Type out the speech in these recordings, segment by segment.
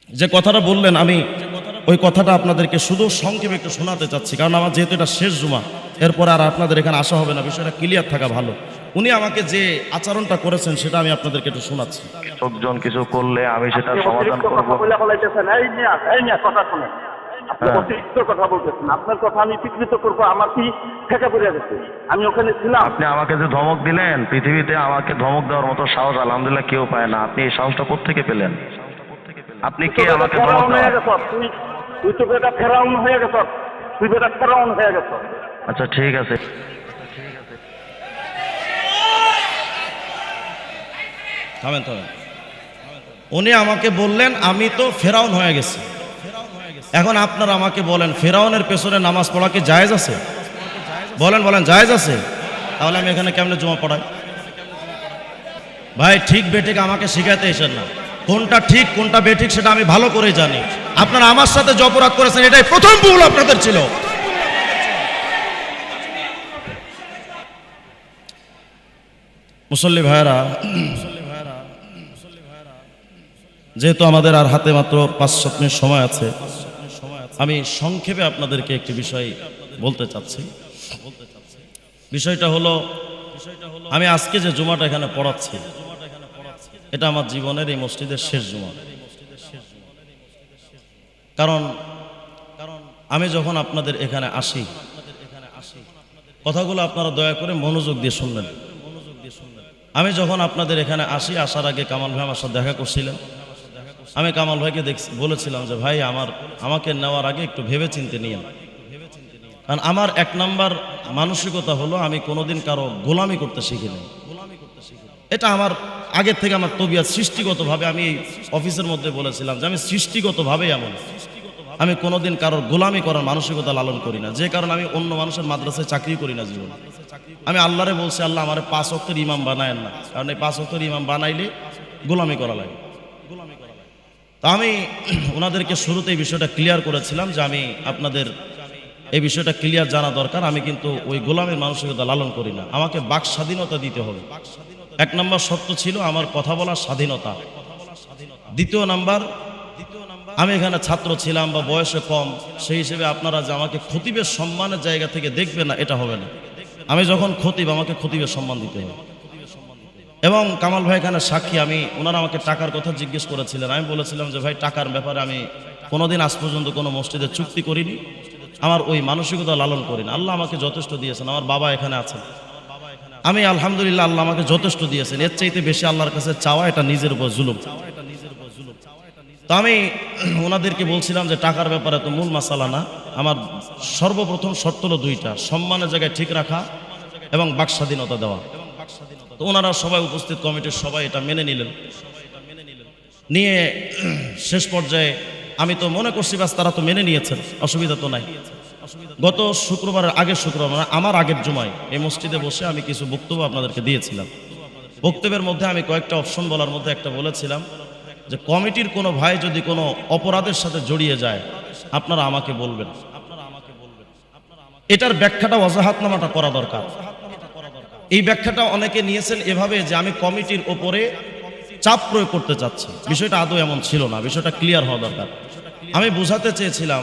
যে কথাটা বললেন আমি ওই কথাটা আপনাদেরকে শুধু সংক্ষেপে একটু শোনাতে চাচ্ছি, কারণ আমার যেহেতু এটা শেষ জুমা, এরপর আর আপনাদের এখানে আসা হবে না, বিষয়টা ক্লিয়ার থাকা ভালো। উনি আমাকে যে আচরণটা করেছেন সেটা আমি আপনাদেরকে একটু শোনাচ্ছি। লোকজন কিছু করলে আমি সেটা আপনি সমাধান অতিরিক্ত করব। কথা বলে ফেলাইতেছেন। এই মিয়া কথা শুনেন। আপনি হ্যাঁ, অতিরিক্ত কথা বলতেছেন। আপনার কথা আমি স্বীকৃত করবো, আমার কি ঠেকা পড়ে গেছে? আমি ওখানে ছিলাম। আপনি আমাকে যে ধমক দিলেন, পৃথিবীতে আমাকে ধমক দেওয়ার মতো সাহস আলহামদুলিল্লাহ কেউ পায় না। আপনি এই সাহসটা কোত্থেকে পেলেন? আপনি তুই কে তো বেটা আমাকে ধমক ফেরাউন হয়ে দেওয়ার? গেছ। তুই তো বেটা ফেরাউন হয়ে গেছ। তুই বেটা ফেরাউন হয়ে গেছ। আচ্ছা ঠিক আছে। থামেন থামেন। উনি আমাকে বললেন আমি তো ফেরাউন হয়ে গেছি। এখন আপনারা আমাকে বলেন, ফেরাউনের পেছনে নামাজ পড়া কি জায়েজ আছে? বলেন বলেন, জায়েজ আছে? তাহলে আমি এখানে কেমনে জমা পড়াই? ভাই ঠিক বেঠিক আমাকে শিখাতে এসেন না। কোনটা ঠিক কোনটা বেঠিক সেটা আমি ভালো করে জানি। আপনারা আমার সাথে যে অপরাধ করেছেন এটাই প্রথম ভুল আপনাদের ছিল। মুসল্লি ভাইরা, যেহেতু আমাদের আর হাতে মাত্র 5-7 মিনিট সময় আছে, আমি সংক্ষেপে আপনাদেরকে একটি বিষয় বলতে চাচ্ছি। বিষয়টা হলো, আমি আজকে যে জুমাটা এখানে পড়াচ্ছি এটা আমার জীবনের এই মসজিদের শেষ জুমা। কারণ আমি যখন আপনাদের এখানে আসি, কথাগুলো আপনারা দয়া করে মনোযোগ দিয়ে শুনবেন। আমি যখন আপনাদের এখানে আসি, আসার আগে কামাল ভাই আমার সাথে দেখা করছিলেন। আমি কামাল ভাইকে বলেছিলাম যে ভাই আমাকে নেওয়ার আগে একটু ভেবে চিন্তে নিয়েন। কারণ আমার 1 নাম্বার মানসিকতা হলো আমি কোনোদিন কারো গোলামি করতে শিখিনি। এটা আমার আগের থেকে আমার তবিয়ত, সৃষ্টিগতভাবে আমি অফিসের মধ্যে বলেছিলাম যে আমি সৃষ্টিগতভাবে এমন, আমি কোনোদিন কারোর গোলামি করার মানসিকতা লালন করি না। যে কারণে আমি অন্য মানুষের মাদ্রাসায় চাকরি করি না জীবনে। আমি আল্লাহরে বলছি, আল্লাহ আমার 5 ওয়াক্তের ইমাম বানায়েন না, কারণ এই 5 ওয়াক্তের ইমাম বানাইলে গোলামি করা লাগে। তা আমি ওনাদেরকে শুরুতে এই বিষয়টা ক্লিয়ার করেছিলাম যে আমি আপনাদের এই বিষয়টা ক্লিয়ার জানা দরকার। আমি কিন্তু ওই গোলামের মানসিকতা লালন করি না। আমাকে বাক স্বাধীনতা দিতে হবে। 1 নাম্বার শর্ত ছিল আমার কথা বলার স্বাধীনতা। 2 নাম্বার, আমি এখানে ছাত্র ছিলাম বা বয়সে কম, সেই হিসেবে আপনারা যে আমাকে খতিবের সম্মানের জায়গা থেকে দেখবেন না, এটা হবে না। আমি যখন খতিব আমাকে খতিবের সম্মান দিতে হবে। এবং কামাল ভাই এখানে সাক্ষী, ওনারা আমাকে টাকার কথা জিজ্ঞেস করেছিলেন। আমি বলেছিলাম যে ভাই টাকার ব্যাপারে আমি কোনোদিন আজ পর্যন্ত কোনো মসজিদে চুক্তি করিনি, আমার ওই মানসিকতা লালন করি না। আল্লাহ আমাকে যথেষ্ট দিয়েছেন, আমার বাবা এখানে আছেন, আমি আলহামদুলিল্লাহ আল্লাহ আমাকে যথেষ্ট দিয়েছেন। এর চাইতে বেশি আল্লাহর কাছে চাওয়া এটা নিজের উপর জুলুম। তো আমি ওনাদেরকে বলছিলাম যে টাকার ব্যাপারে তো মূল মাসালা না, আমার সর্বপ্রথম শর্ত হলো 2টা, সম্মানের জায়গায় ঠিক রাখা এবং বাক স্বাধীনতা দেওয়া। তো ওনারা সবাই, উপস্থিত কমিটির সবাই এটা মেনে নিলেন। নিয়ে শেষ পর্যায়ে আমি তো মনে করছি বাস তারা তো মেনে নিয়েছেন, অসুবিধা তো নাই। গত শুক্রবারের আগের শুক্রবার, মানে আমার আগের জুমায় এই মসজিদে বসে আমি কিছু বক্তব্য আপনাদেরকে দিয়েছিলাম। বক্তব্যের মধ্যে আমি কয়েকটা অপশন বলার মধ্যে একটা বলেছিলাম যে কমিটির কোনো ভাই যদি কোনো অপরাধের সাথে জড়িয়ে যায় আপনারা আমাকে বলবেন। এটার ব্যাখ্যাটা ওয়াজাহাতনামাটা করা দরকার। এই ব্যাখ্যাটা অনেকে নিয়েছেন এভাবে যে আমি কমিটির ওপরে চাপ প্রয়োগ করতে চাচ্ছি। বিষয়টা আদৌ এমন ছিল না, বিষয়টা ক্লিয়ার হওয়া দরকার। আমি বোঝাতে চেয়েছিলাম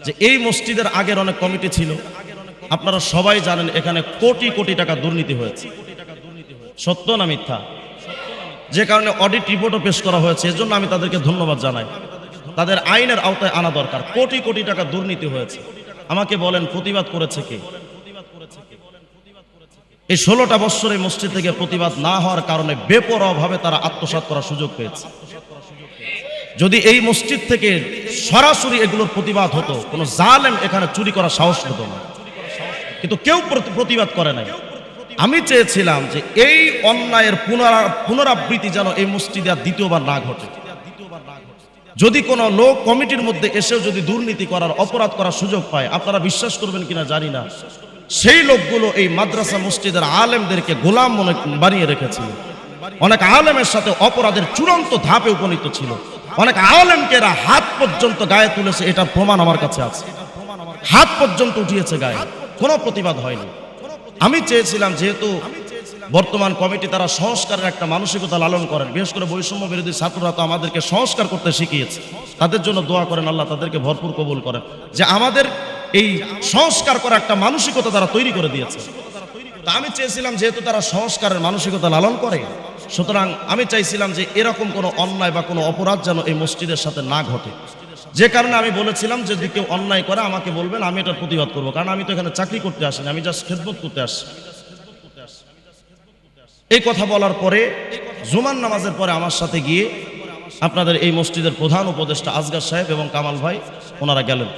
যে এই মসজিদের আগের অনেক কমিটি ছিল, আপনারা সবাই জানেন এখানে কোটি কোটি টাকা দুর্নীতি হয়েছে। সত্য না মিথ্যা? যে কারণে অডিট রিপোর্টও পেশ করা হয়েছে, এজন্য আমি তাদেরকে ধন্যবাদ জানাই। তাদের আইনের আওতায় আনা দরকার। কোটি কোটি টাকা দুর্নীতি হয়েছে। আমাকে বলেন প্রতিবাদ করেছে কে? এই 16টা বছর এই মসজিদ থেকে প্রতিবাদ না হওয়ার কারণে বেপরোয়াভাবে তারা আত্মসাৎ করার সুযোগ পেয়েছে। যদি এই মসজিদ থেকে সরাসরি এগুলোর প্রতিবাদ হতো, কোনো জালেম এখানে চুরি করার সাহস হতো না, কিন্তু কেউ প্রতিবাদ করে নাই। আমি চেয়েছিলাম যে এই অন্যায়ের পুনরাবৃত্তি যেন এই মসজিদে আর দ্বিতীয়বার না ঘটে। যদি কোনো লোক কমিটির মধ্যে এসেও যদি দুর্নীতি করার, অপরাধ করার সুযোগ পায়, আপনারা বিশ্বাস করবেন কিনা জানি না, সেই লোকগুলো এই মাদ্রাসা মসজিদের আলেমদেরকে গোলাম মনে বানিয়ে রেখেছিল। অনেক আলেমের সাথে অপরাধের চূড়ান্ত ধাপে উপনীত ছিল। অনেক আলেমকে এরা হাত পর্যন্ত গায়ে তুলেছে, এটার প্রমাণ আমার কাছে আছে। হাত পর্যন্ত উঠিয়েছে গায়ে, কোনো প্রতিবাদ হয়নি। আমি চেয়েছিলাম যেহেতু বর্তমান কমিটি তারা সংস্কারের একটা মানসিকতা লালন করেন, বিশেষ করে বৈষম্য বিরোধী ছাত্ররা তো আমাদেরকে সংস্কার করতে শিখিয়েছে। তাদের জন্য দোয়া করেন, আল্লাহ তাদেরকে ভরপুর কবুল করেন, যে আমাদের এই সংস্কার করা একটা মানসিকতা তারা তৈরি করে দিয়েছে। তা আমি চেয়েছিলাম, যেহেতু তারা সংস্কারের মানসিকতা লালন করে, সুতরাং আমি চাইছিলাম যে এরকম কোনো অন্যায় বা কোনো অপরাধ যেন এই মসজিদের সাথে না ঘটে। যে কারণে আমি বলেছিলাম যে যদি কেউ অন্যায় করে আমাকে বলবেন, আমি এটার প্রতিবাদ করবো, কারণ আমি তো এখানে চাকরি করতে আসিনি, আমি জাস্ট খেদমত করতে আসছি। এই কথা বলার পরে জুমার নামাজের পরে আমার সাথে গিয়ে আপনাদের এই মসজিদের প্রধান উপদেষ্টা আসগার সাহেব এবং কামাল ভাই ওনারা গেলেন।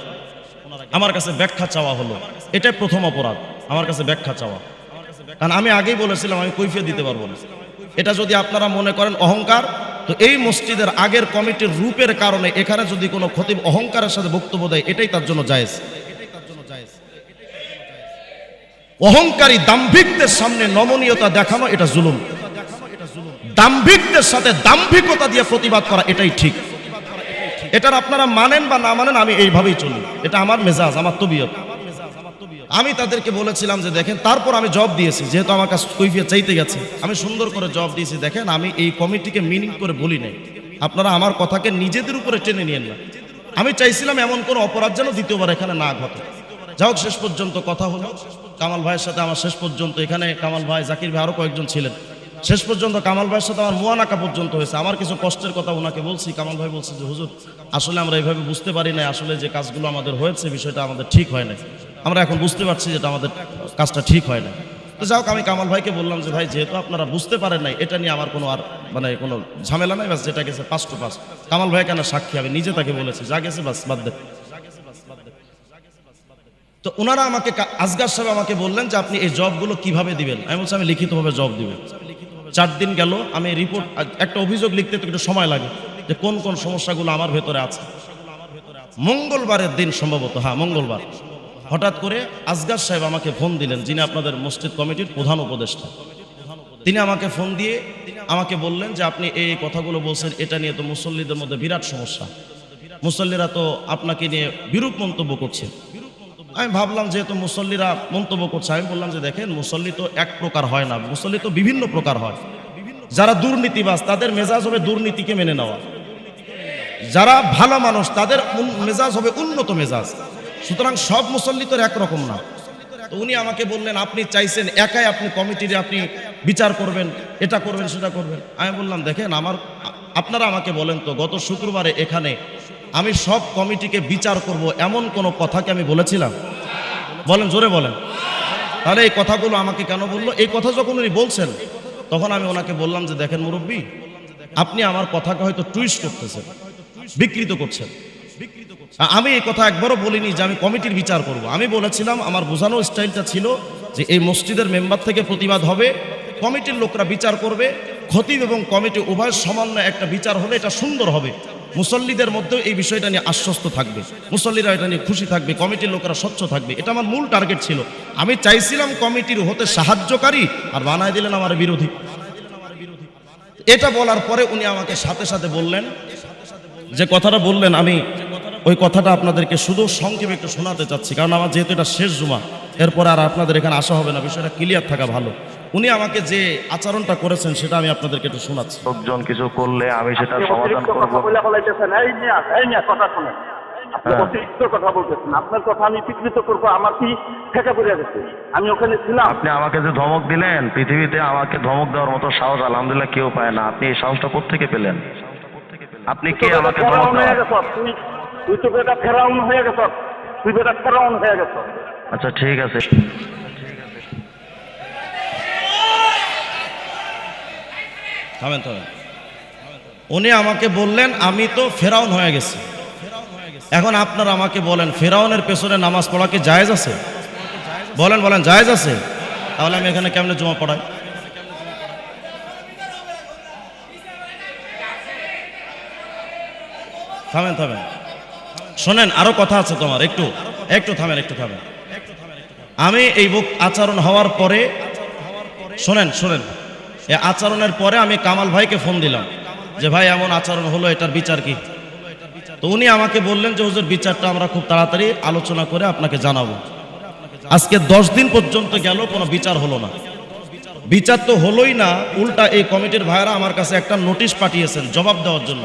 আমার কাছে ব্যাখ্যা চাওয়া হলো, এটাই প্রথম অপরাধ, আমার কাছে ব্যাখ্যা চাওয়া। কারণ আমি আগেই বলেছিলাম আমি কৈফিয়ত দিতে পারবো না। এটা যদি আপনারা মনে করেন অহংকার, তো এই মসজিদের আগের কমিটির রূপের কারণে এখানে যদি কোনো খতিব অহংকারের সাথে বক্তব্য দেয়, এটাই তার জন্য জায়েজ। অহংকারী দাম্ভিকদের সামনে নমনীয়তা দেখানো এটা জুলুম, দাম্ভিকদের সাথে দাম্ভিকতা দিয়ে প্রতিবাদ করা এটাই ঠিক। এটার আপনারা মানেন বা না মানেন, আমি এইভাবেই চলি, এটা আমার মেজাজ, আমার তবিয়ত। আমি তাদেরকে বলেছিলাম যে দেখেন, তারপর আমি জবাব দিয়েছি, যেহেতু আমার কাছে কৈফিয়ত চাইতে গেছে, আমি সুন্দর করে জবাব দিয়েছি, দেখেন আমি এই কমিটিকে মিনিং করে বলি নাই, আপনারা আমার কথাকে নিজেদের উপরে টেনে নিয়েন না। আমি চাইছিলাম এমন কোনো অপরাধ যেন দ্বিতীয়বার এখানে না ঘটে। যাই হোক, শেষ পর্যন্ত কথা হলো কামাল ভাইয়ের সাথে আমার, শেষ পর্যন্ত এখানে কামাল ভাই, জাকির ভাই, আরও কয়েকজন ছিলেন। শেষ পর্যন্ত কামাল ভাইয়ের সাথে আমার মুয়ানাকা পর্যন্ত হয়েছে। আমার কিছু কষ্টের কথা ওনাকে বলছি, কামাল ভাই বলছে যে হুজুর আসলে আমরা এইভাবে বুঝতে পারি না, আসলে যে কাজগুলো আমাদের হয়েছে বিষয়টা আমাদের ঠিক হয় না, আমরা এখন বুঝতে পারছি যেটা আমাদের কাজটা ঠিক হয় না। তো যাই হোক, আমি কামাল ভাইকে বললাম যে ভাই, যেহেতু আপনারা বুঝতে পারেন নাই, এটা নিয়ে আমার কোনো আর মানে কোনো ঝামেলা নাই, বাস যেটা গেছে 5 to 5। কামাল ভাই কেন সাক্ষী, আমি নিজে তাকে বলেছি, যা গেছে বাস বাদ দে। তো ওনারা আমাকে, আসগার সাহেব আমাকে বললেন যে আপনি এই জবগুলো কিভাবে দিবেন। আমি বলছি আমি লিখিতভাবে জব দিবেন। 4 দিন গেল, আমি রিপোর্ট, একটা অভিযোগ লিখতে তো একটু সময় লাগে, যে কোন কোন সমস্যাগুলো আমার ভেতরে আছে। মঙ্গলবারের দিন সম্ভবত, হ্যাঁ মঙ্গলবার, হঠাৎ করে আসগার সাহেব আমাকে ফোন দিলেন, যিনি আপনাদের মসজিদ কমিটির প্রধান উপদেষ্টা। তিনি আমাকে ফোন দিয়ে আমাকে বললেন যে আপনি এই কথাগুলো বলছেন, এটা নিয়ে তো মুসল্লিদের মধ্যে বিরাট সমস্যা, মুসল্লিরা তো আপনাকে নিয়ে বিরূপ মন্তব্য করছে। আমি ভাবলাম যেহেতু মুসল্লিরা মন্তব্য করছে, আমি বললাম যে দেখেন, মুসল্লি তো এক প্রকার হয় না, মুসল্লি তো বিভিন্ন প্রকার হয়। যারা দুর্নীতিবাজ তাদের মেজাজ হবে দুর্নীতিকে মেনে নেওয়া, যারা ভালো মানুষ তাদের মেজাজ হবে উন্নত মেজাজ। সুতরাং সব মুসল্লি তো একরকম না। তো উনি আমাকে বললেন আপনি চাইছেন একাই আপনি কমিটির আপনি বিচার করবেন, এটা করবেন সেটা করবেন। আমি বললাম দেখেন, আপনারা আমাকে বলেন তো, গত শুক্রবারে এখানে আমি সব কমিটিকে বিচার করব এমন কোনো কথাকে আমি বলেছিলাম? বলেন, জোরে বলেন। তাহলে এই কথাগুলো আমাকে কেন বললো? এই কথা যখন উনি বলছেন, তখন আমি ওনাকে বললাম যে দেখেন মুরব্বী, আপনি আমার কথাকে হয়তো টুইস্ট করতেছেন, বিকৃত করছেন। আমি এই কথা একবারও বলিনি যে আমি কমিটির বিচার করব। আমি বলেছিলাম, আমার বোঝানোর স্টাইলটা ছিল যে এই মসজিদের মেম্বার থেকে প্রতিবাদ হবে, কমিটির লোকরা বিচার করবে, খতিব এবং কমিটি উভয় সমন্বয়ে একটা বিচার হলে এটা সুন্দর হবে, মুসল্লিদের মধ্যেও এই বিষয়টা নিয়ে আশ্বস্ত থাকবে, মুসল্লিরা এটা নিয়ে খুশি থাকবে, কমিটির লোকেরা স্বচ্ছ থাকবে। এটা আমার মূল টার্গেট ছিল। আমি চাইছিলাম কমিটির হতে সাহায্যকারী, আর বানায় দিলেন আমার বিরোধী। এটা বলার পরে উনি আমাকে সাথে সাথে বললেন, যে কথাটা বললেন আমি ওই কথাটা আপনাদেরকে শুধু সংক্ষেপে একটু শোনাতে চাচ্ছি, কারণ আমার যেহেতু এটা শেষ জুমা, এরপরে আর আপনাদের এখানে আসা হবে না, বিষয়টা ক্লিয়ার থাকা ভালো। উনি আমাকে যে আচরণটা করেছেন সেটা আমি আপনাদেরকে একটু শোনাচ্ছি। লোকজন কিছু করলে আমি সেটা আপনি সমাধান অতিরিক্ত করব। কথা বলে ফেলাইতেছেন। এই মিয়া কথা শুনেন, আপনি অতিরিক্ত কথা বলতেছেন। আপনার কথা আমি স্বীকৃত করবো, আমার কি ঠেকা পড়ে গেছে, আমি ওখানে ছিলাম। আপনি আমাকে যে ধমক দিলেন, পৃথিবীতে আমাকে ধমক দেওয়ার মতো সাহস আলহামদুলিল্লাহ কেউ পায় না। আপনি এই সাহসটা কোত্থেকে পেলেন? আপনি কে আমাকে ধমক ফেরাউন হয়ে দেওয়ার? গেছ তুই, তো বেটা ফেরাউন হয়ে গেছ, তুই বেটা ফেরাউন হয়ে গেছ। আচ্ছা ঠিক আছে। থামেন থামেন। উনি আমাকে বললেন আমি তো ফেরাউন হয়ে গেছি। এখন আপনারা আমাকে বলেন, ফেরাউনের পেছনে নামাজ পড়া কি জায়েজ আছে? বলেন বলেন, জায়েজ আছে? তাহলে আমি এখানে কেমনে জমা পড়াই? থামেন থামেন, শোনেন, আরো কথা আছে তোমার, একটু একটু থামেন, একটু থামেন। আমি এই আচরণ হওয়ার পরে, শোনেন শোনেন, এই আচরণের পরে আমি কামাল ভাইকে ফোন দিলাম যে ভাই এমন আচরণ হলো, এটার বিচার কি? তো উনি আমাকে বললেন যে হুজুর, বিচারটা আমরা খুব তাড়াতাড়ি আলোচনা করে আপনাকে জানাবো। আজকে 10 দিন পর্যন্ত গেল, কোনো বিচার হলো না। বিচার তো হলোই না, উল্টা এই কমিটির ভাইরা আমার কাছে একটা নোটিশ পাঠিয়েছেন জবাব দেওয়ার জন্য।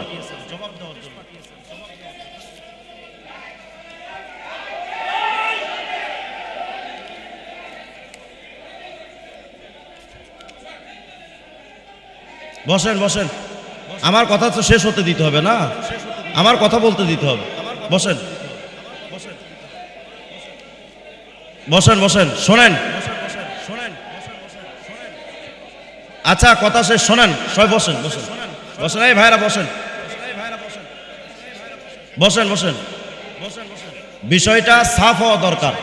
বসেন বসেন, আমার কথা তো শেষ হতে দিতে হবে না, আমার কথা বলতে দিতে হবে। বসেন বসেন বসেন, শোনেন। আচ্ছা কথা শেষ, শোনেন সবাই বসেন বসেন বসেন, এই ভাইরা বসেন বসেন বসেন। বিষয়টা সাফ হওয়া দরকার,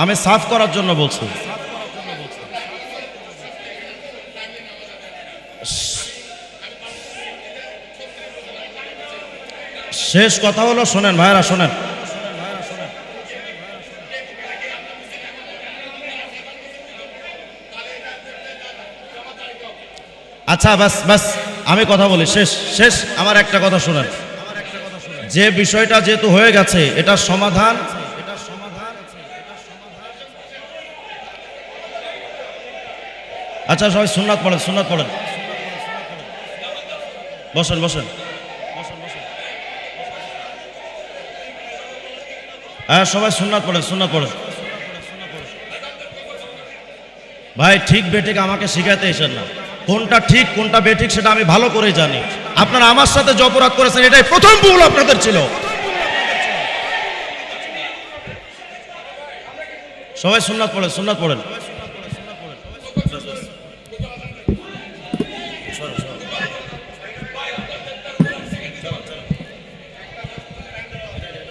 আমি সাফ করার জন্য বলছি। শেষ কথা হলো, শোনেন ভাইরা শোনেন। আচ্ছা বাস বাস, আমি কথা বলি, শেষ শেষ, আমার একটা কথা শোনেন। যে বিষয়টা যেহেতু হয়ে গেছে, এটার সমাধান আচ্ছা সবাই সুন্নাত পড়েন, সুন্নাত পড়েন। বসেন বসেন, হ্যাঁ সবাই সুন্নাত পড়েন, সুন্নাত পড়েন। ভাই ঠিক বেঠিক আমাকে শিখাতে এসেন না, কোনটা ঠিক কোনটা বেঠিক সেটা আমি ভালো করে জানি। আপনারা আমার সাথে যে অপরাধ করেছেন এটাই প্রথম ভুল আপনাদের ছিল। সবাই সুন্নাত পড়েন, সুন্নাত পড়েন।